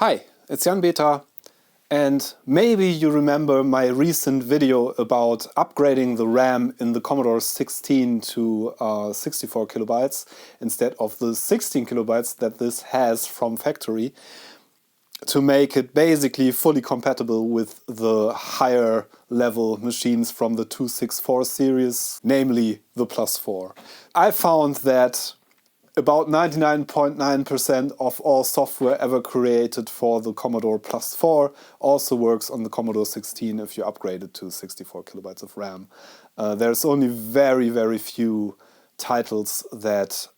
Hi, it's Jan Beta, and maybe you remember my recent video about upgrading the RAM in the Commodore 16 to 64 kilobytes instead of the 16 kilobytes that this has from factory, to make it basically fully compatible with the higher level machines from the 264 series, namely the Plus4. I found that about 99.9% of all software ever created for the Commodore Plus4 also works on the Commodore 16 if you upgrade it to 64 kilobytes of RAM. There's only very few titles that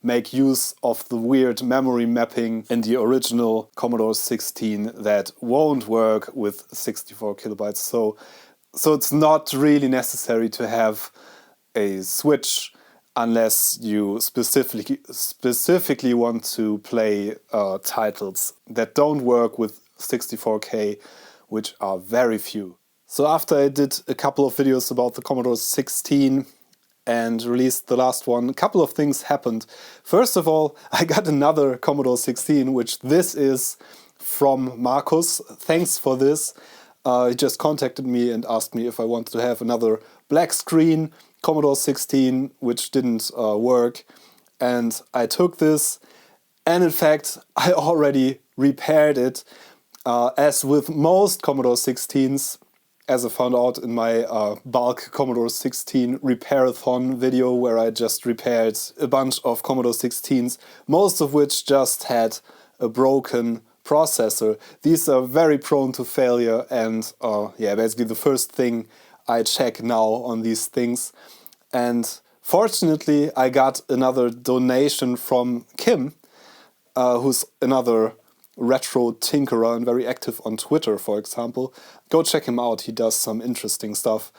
make use of the weird memory mapping in the original Commodore 16 that won't work with 64 kilobytes. So it's not really necessary to have a switch unless you specifically want to play titles that don't work with 64K, which are very few. So after I did a couple of videos about the Commodore 16 and released the last one, a couple of things happened. First of all, I got another Commodore 16, which this is from Marcus. Thanks for this. He just contacted me and asked me if I wanted to have another black screen Commodore 16, which didn't work, and I took this, and in fact I already repaired it, as with most Commodore 16s, as I found out in my bulk Commodore 16 repairathon video, where I just repaired a bunch of Commodore 16s, most of which just had a broken processor. These are very prone to failure, and basically the first thing I check now on these things. And fortunately I got another donation from Kim, who's another retro tinkerer and very active on Twitter, for example. Go check him out, he does some interesting stuff.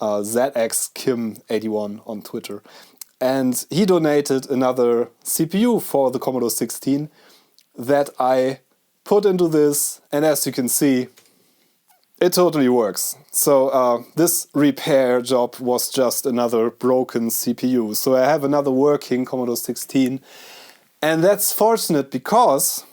ZXKim81 on Twitter. And he donated another CPU for the Commodore 16 that I put into this, and as you can see, it totally works. So this repair job was just another broken CPU. So I have another working Commodore 16, and that's fortunate because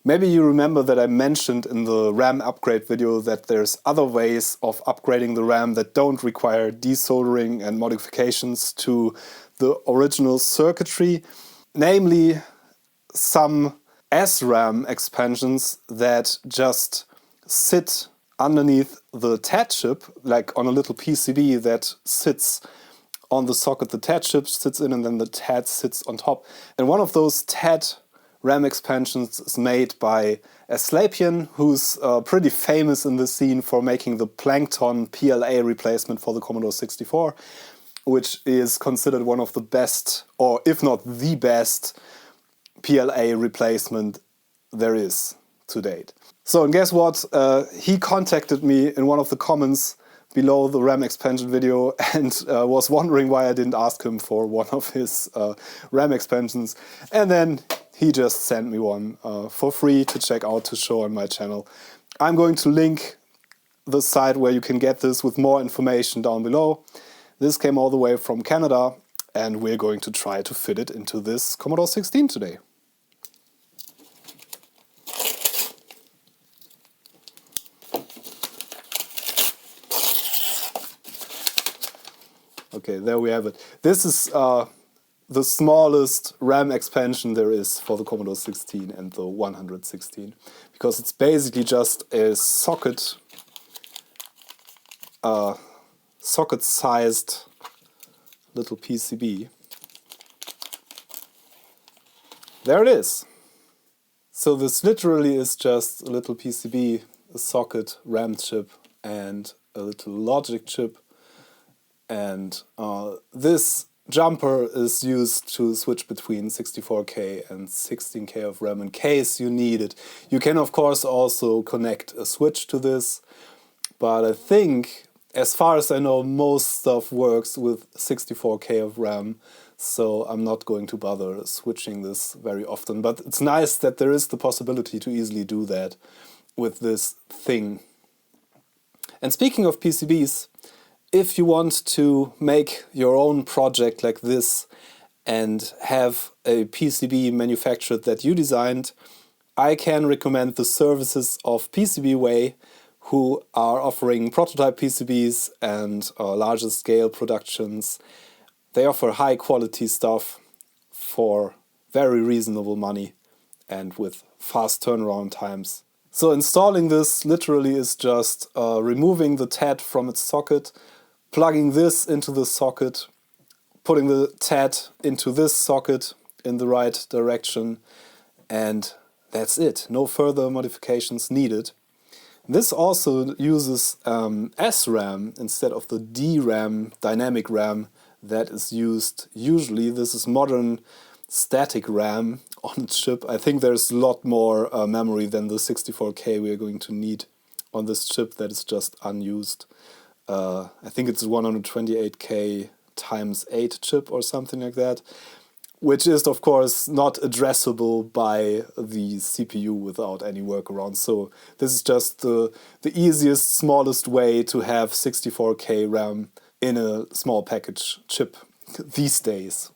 maybe you remember that I mentioned in the RAM upgrade video that there's other ways of upgrading the RAM that don't require desoldering and modifications to the original circuitry, namely some SRAM expansions that just sit underneath the TED chip, like on a little PCB that sits on the socket the TED chip sits in, and then the TED sits on top. And one of those TED RAM expansions is made by Aslapian, who's pretty famous in the scene for making the Plankton PLA replacement for the Commodore 64, which is considered one of the best, or if not the best, PLA replacement there is to date. So, and guess what? He contacted me in one of the comments below the RAM expansion video and was wondering why I didn't ask him for one of his RAM expansions. And then he just sent me one for free to check out, to show on my channel. I'm going to link the site where you can get this with more information down below. This came all the way from Canada, and we're going to try to fit it into this Commodore 16 today. Okay, there we have it. This is the smallest RAM expansion there is for the Commodore 16 and the 116, because it's basically just a socket-sized little PCB. There it is. So this literally is just a little PCB, a socket, RAM chip, and a little logic chip. And this jumper is used to switch between 64K and 16K of RAM in case you need it. You can of course also connect a switch to this, but I think, as far as I know, most stuff works with 64K of RAM, so I'm not going to bother switching this very often. But it's nice that there is the possibility to easily do that with this thing. And speaking of PCBs, if you want to make your own project like this and have a PCB manufactured that you designed, I can recommend the services of PCBWay, who are offering prototype PCBs and larger scale productions. They offer high quality stuff for very reasonable money and with fast turnaround times. So installing this literally is just removing the TED from its socket, plugging this into the socket, putting the TED into this socket in the right direction, and that's it. No further modifications needed. This also uses SRAM instead of the DRAM, dynamic RAM, that is used usually. This is modern static RAM on a chip. I think there's a lot more memory than the 64K we are going to need on this chip that is just unused. I think it's 128K times 8 chip or something like that, which is of course not addressable by the CPU without any workaround. So this is just the easiest, smallest way to have 64K RAM in a small package chip these days.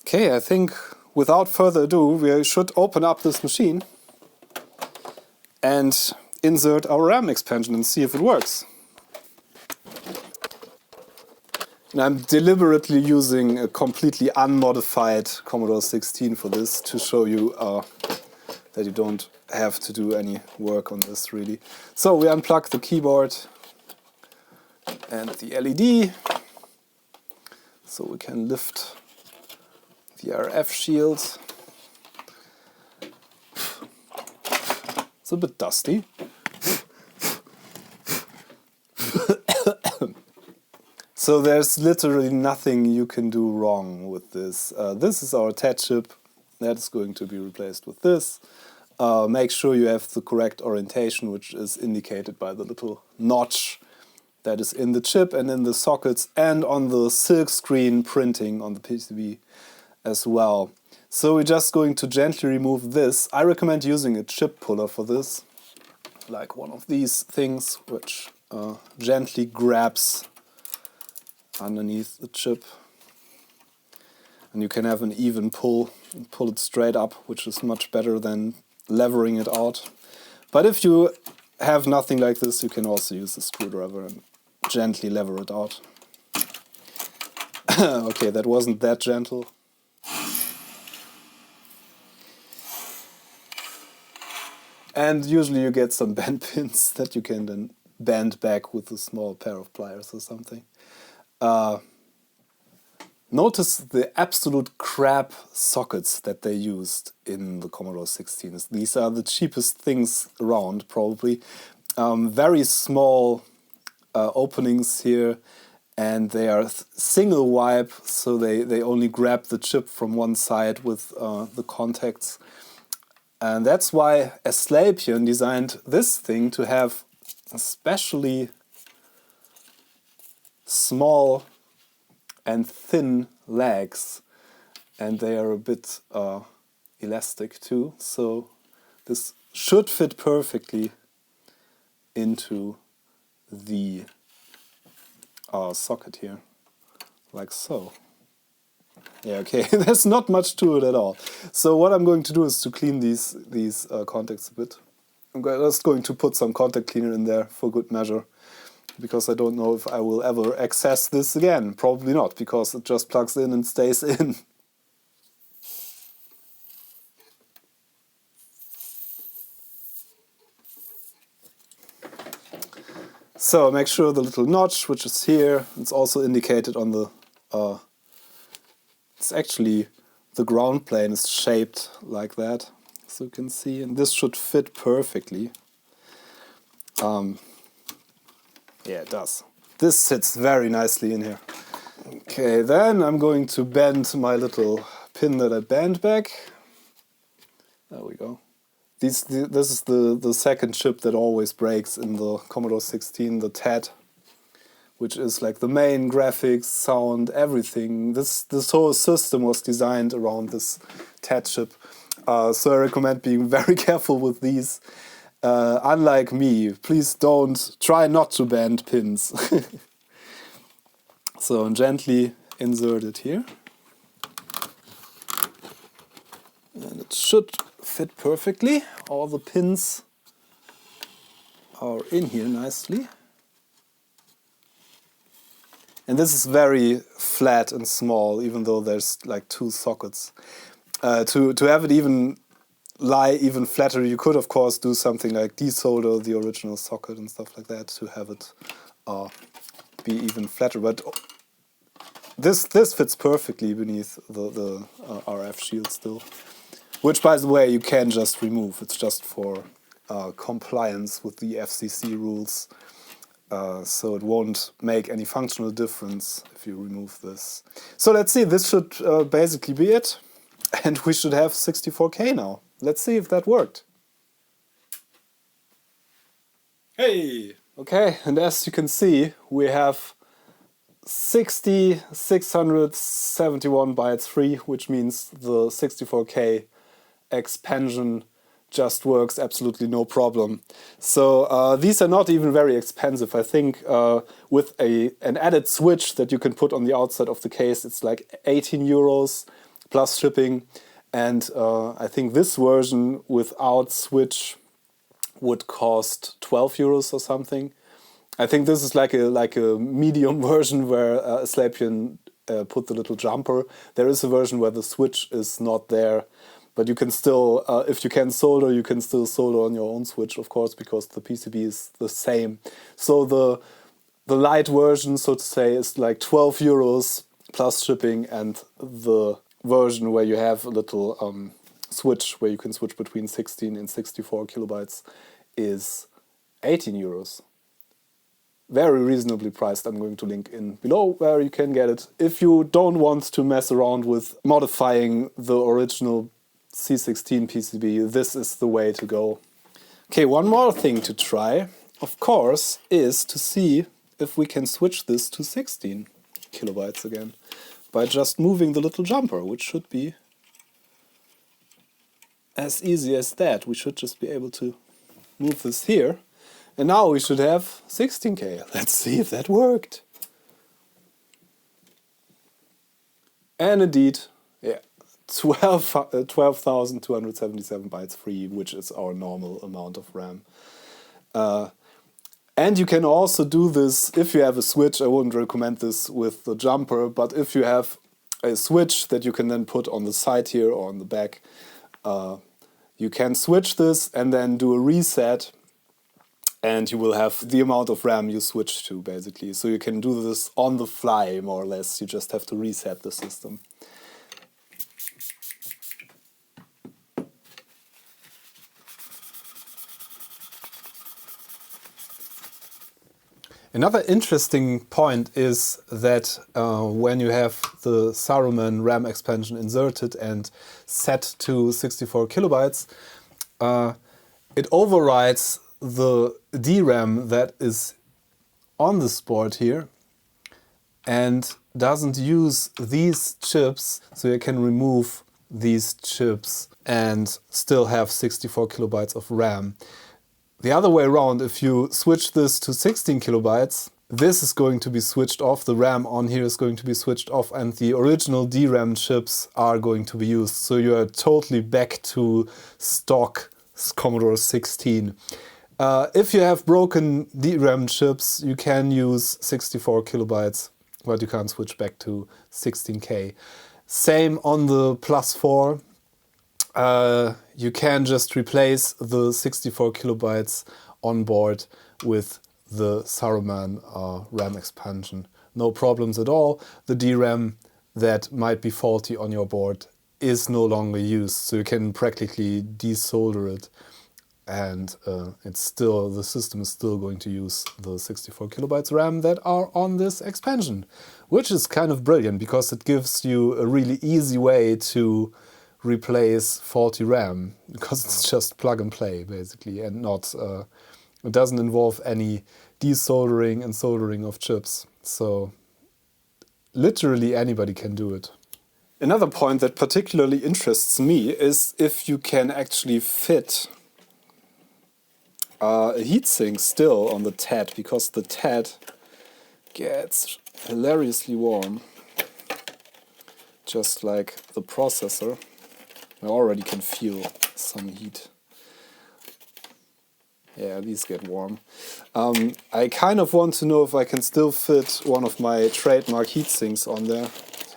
Okay, I think without further ado, we should open up this machine and insert our RAM expansion and see if it works. And I'm deliberately using a completely unmodified Commodore 16 for this to show you that you don't have to do any work on this really. So we unplug the keyboard and the LED so we can lift the RF shield. It's a bit dusty. So there's literally nothing you can do wrong with this. This is our TED chip. That is going to be replaced with this. Make sure you have the correct orientation, which is indicated by the little notch that is in the chip and in the sockets and on the silk screen printing on the PCB as well. So we're just going to gently remove this. I recommend using a chip puller for this, like one of these things, which gently grabs underneath the chip. And you can have an even pull and pull it straight up, which is much better than levering it out. But if you have nothing like this, you can also use a screwdriver and gently lever it out. Okay, that wasn't that gentle. And usually you get some bend pins that you can then bend back with a small pair of pliers or something. Notice the absolute crap sockets that they used in the Commodore 16. These are the cheapest things around, probably. Very small openings here, and they are single wipe, so they only grab the chip from one side with the contacts. And that's why Asclepion designed this thing to have especially small and thin legs, and they are a bit elastic too, so this should fit perfectly into the socket here, like so. Yeah, okay, there's not much to it at all. So what I'm going to do is to clean these contacts a bit. I'm just going to put some contact cleaner in there for good measure, because I don't know if I will ever access this again. Probably not, because it just plugs in and stays in. So make sure the little notch, which is here, it's also indicated on the... it's actually, the ground plane is shaped like that, so you can see, and this should fit perfectly. Yeah, it does. This sits very nicely in here. Okay, then I'm going to bend my little pin that I bent back. There we go. This is the second chip that always breaks in the Commodore 16, the TED, which is like the main graphics, sound, everything. This whole system was designed around this TED chip. So I recommend being very careful with these. Unlike me, please don't try not to bend pins. So gently insert it here. And it should fit perfectly. All the pins are in here nicely. And this is very flat and small, even though there's like 2 sockets. To have it even lie even flatter, you could of course do something like desolder the original socket and stuff like that to have it be even flatter. But this fits perfectly beneath the RF shield still. Which, by the way, you can just remove. It's just for compliance with the FCC rules. So it won't make any functional difference if you remove this. So let's see, this should basically be it. And we should have 64K now. Let's see if that worked. Hey! Okay, and as you can see, we have 6,671 bytes free, which means the 64K expansion just works absolutely no problem. So these are not even very expensive. I think with an added switch that you can put on the outside of the case, it's like 18 euros plus shipping. And I think this version without switch would cost 12 euros or something. I think this is like a medium version where Aslapian put the little jumper. There is a version where the switch is not there. But you can still, if you can solder, you can still solder on your own switch, of course, because the PCB is the same. So the light version, so to say, is like 12 euros plus shipping, and the version where you have a little switch where you can switch between 16 and 64 kilobytes is 18 euros. Very reasonably priced. I'm going to link in below where you can get it. If you don't want to mess around with modifying the original C16 PCB, this is the way to go. Okay, one more thing to try, of course, is to see if we can switch this to 16 kilobytes again by just moving the little jumper, which should be as easy as that. We should just be able to move this here, and now we should have 16K. Let's see if that worked. And indeed, yeah. 12,277 bytes free, which is our normal amount of RAM. And you can also do this if you have a switch. I wouldn't recommend this with the jumper, but if you have a switch that you can then put on the side here or on the back, you can switch this and then do a reset, and you will have the amount of RAM you switch to, basically. So you can do this on the fly, more or less. You just have to reset the system. Another interesting point is that when you have the SaRuMan RAM expansion inserted and set to 64 kilobytes, it overrides the DRAM that is on this board here and doesn't use these chips, so you can remove these chips and still have 64 kilobytes of RAM. The other way around, if you switch this to 16 kilobytes, this is going to be switched off, the RAM on here is going to be switched off, and the original DRAM chips are going to be used. So you are totally back to stock Commodore 16. If you have broken DRAM chips, you can use 64 kilobytes, but you can't switch back to 16K. Same on the Plus 4. You can just replace the 64 kilobytes on board with the SaRuMan RAM expansion. No problems at all. The DRAM that might be faulty on your board is no longer used, so you can practically desolder it, and the system is still going to use the 64 kilobytes RAM that are on this expansion, which is kind of brilliant because it gives you a really easy way to replace faulty RAM, because it's just plug and play basically, and not it doesn't involve any desoldering and soldering of chips. So literally anybody can do it. Another point that particularly interests me is if you can actually fit a heatsink still on the TED, because the TED gets hilariously warm, just like the processor. I already can feel some heat. Yeah, these get warm. I kind of want to know if I can still fit one of my trademark heatsinks on there.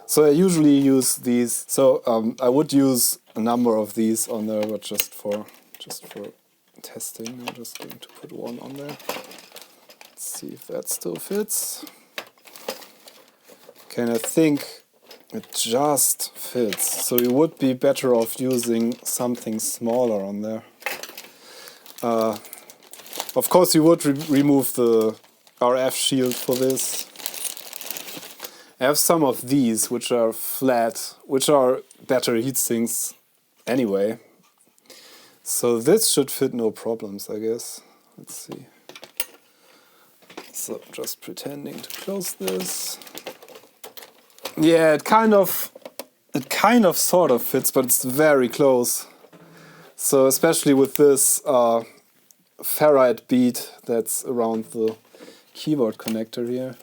So I usually use these. So I would use a number of these on there, but just for testing, I'm just going to put one on there. Let's see if that still fits. Okay, and I think it just fits. So you would be better off using something smaller on there. Of course, you would remove the RF shield for this. I have some of these which are flat, which are better heatsinks anyway. So this should fit no problems, I guess. Let's see. So just pretending to close this. Yeah, it kind of sort of fits, but it's very close. So especially with this ferrite bead that's around the keyboard connector here.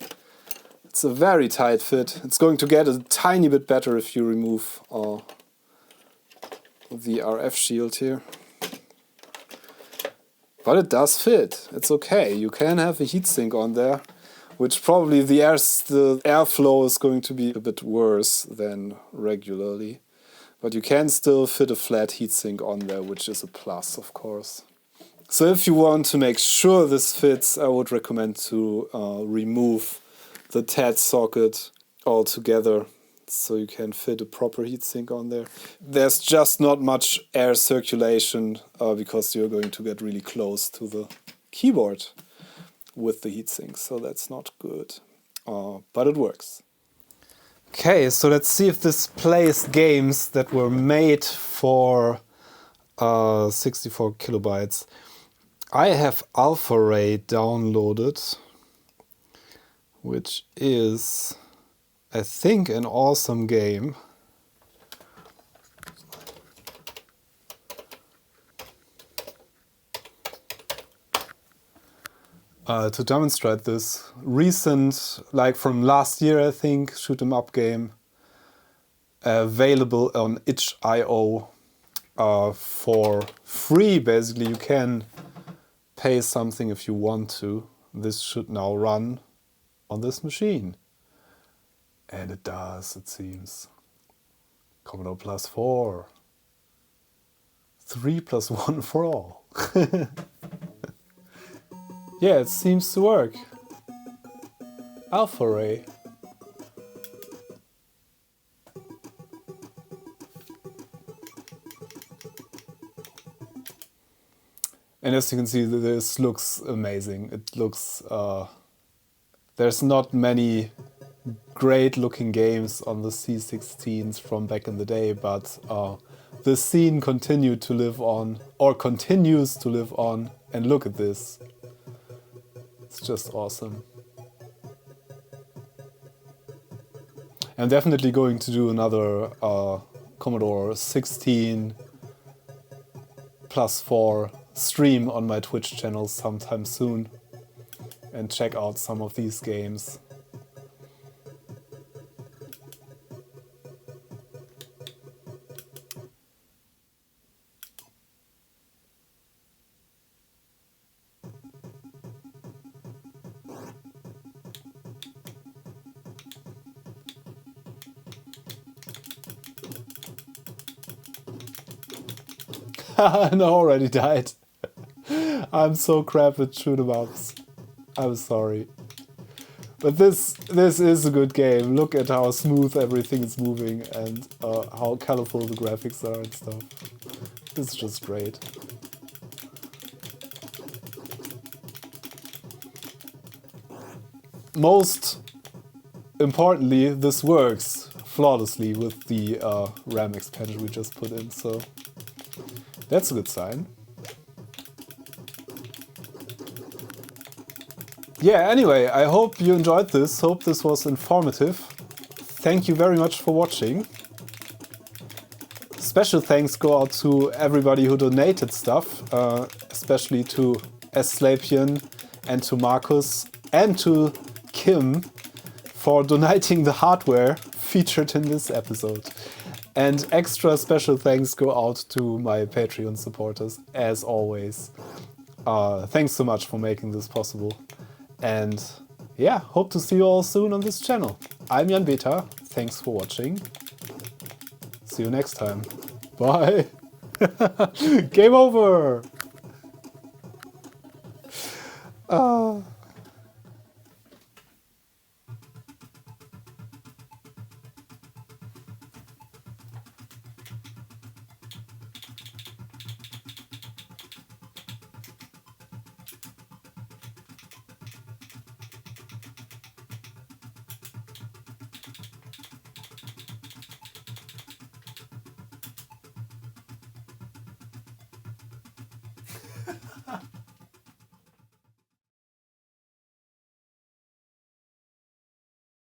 It's a very tight fit. It's going to get a tiny bit better if you remove the RF shield here. But it does fit. It's okay. You can have a heatsink on there, which probably the airflow is going to be a bit worse than regularly. But you can still fit a flat heatsink on there, which is a plus, of course. So if you want to make sure this fits, I would recommend to remove the TED socket altogether so you can fit a proper heatsink on there. There's just not much air circulation because you're going to get really close to the keyboard with the heatsink, so that's not good. But it works. Okay, so let's see if this plays games that were made for 64 kilobytes. I have AlphaRay downloaded, which is, I think, an awesome game. To demonstrate this, recent, like from last year, I think, shoot 'em up game, available on itch.io for free. Basically, you can pay something if you want to. This should now run on this machine. And it does, it seems. Commodore +4. 3 + 1 for all. Yeah, it seems to work. AlphaRay. And as you can see, this looks amazing. It looks... there's not many great looking games on the C16s from back in the day, but the scene continued to live on, or continues to live on, and look at this. It's just awesome. I'm definitely going to do another Commodore 16 +4 stream on my Twitch channel sometime soon and check out some of these games. No, already died. I'm so crap at shoot-em-ups. I'm sorry. But this is a good game. Look at how smooth everything is moving and how colorful the graphics are and stuff. It's just great. Most importantly, this works flawlessly with the RAM expansion we just put in, so that's a good sign. Yeah, anyway, I hope you enjoyed this. Hope this was informative. Thank you very much for watching. Special thanks go out to everybody who donated stuff, especially to Slapian and to Marcus and to Kim for donating the hardware featured in this episode. And extra special thanks go out to my Patreon supporters, as always. Thanks so much for making this possible. And yeah, hope to see you all soon on this channel. I'm Jan Beta. Thanks for watching. See you next time. Bye. Game over.